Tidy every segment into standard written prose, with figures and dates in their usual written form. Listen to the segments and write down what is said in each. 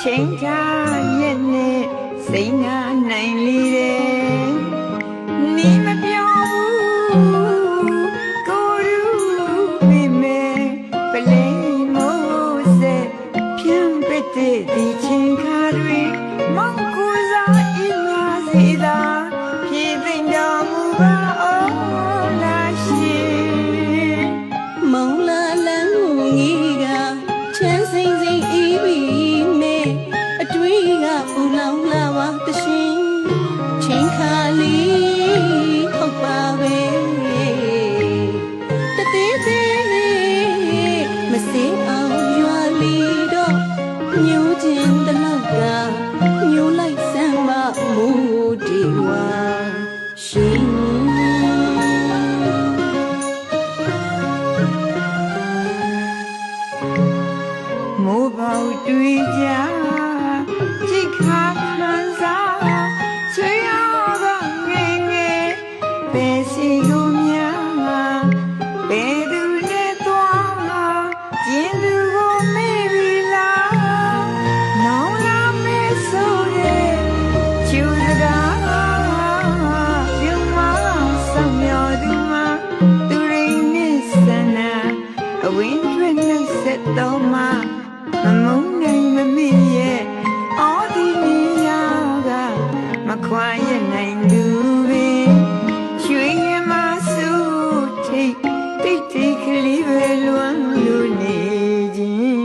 ချိန်ထားရဲ့နဲ့စိတ်နာနိုင်လေတယ်နီးမပြောဘူးကိုရူမိမဲပလိမိုးစေဖြံပစ်တဲ့ဒီချိန်ခါတွေမောင်ကိုစားအင်းငါစီသာဖြည့်သိမ့်တော်မူပါအောင်လာရှင်မောင်လာလန်းကိုငီးကချမ်းစိမ့်စိမ့်အေးပြီးမဲအတွေးကပူလောင်လာပါတရှင်ချိန်ခါလေးဟုတ်ပါပဲတသေးသေးမစေအောင်ရွာလီတော့ညိုခြင်းတလောက်ကညိုလိုက်စမ်းမမိုးဒီဝါရှင်မိုးပေါက်တွေ့ကြကြိတ်ခါခံစားဆွေရတော့ငယ်ငယ်ပဲစီကိုများပဲသူနဲ့သွားကျင်းသူကိုမေ့ပြီလားနောင်လာမေ့ဆိုတဲ့ချူစကားပြုံးမဆောင်မြော်သူမသူရင်းနဲ့ဆန္ဒအဝင်းတွင်နှုတ်ဆက်တော်မှာမမုန်းနိုင်မမေ့ရဲ့အော်ဒီနေရာကမခွာရနိုင်သူပဲရွှေရမဆူထိတ်တိတ်တိတ်ကလေးပဲလွမ်းလို့နေခြင်း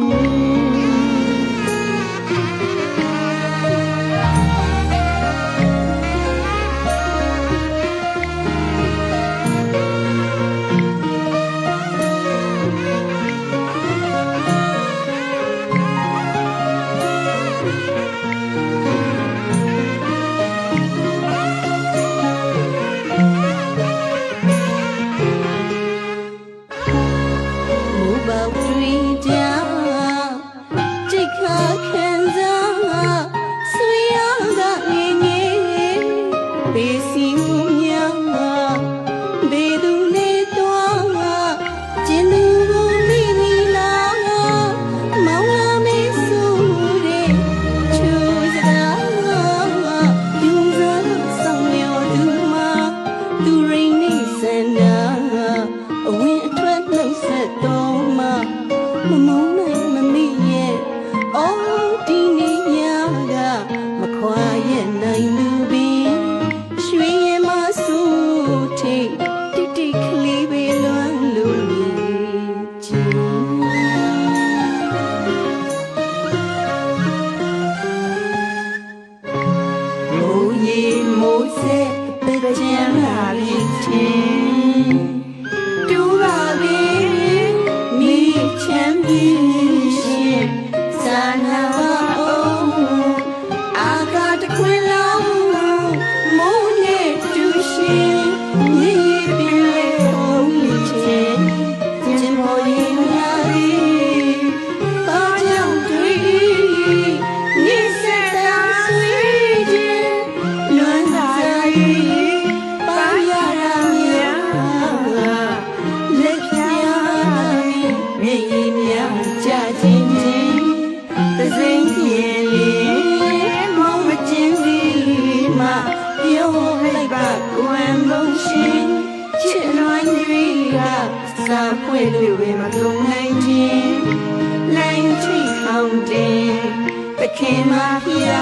ဖွဲ့လို့ပဲမကုန်နိုင်ခြင်းလိုင်းထိအောင်တင်သခင်မဖျား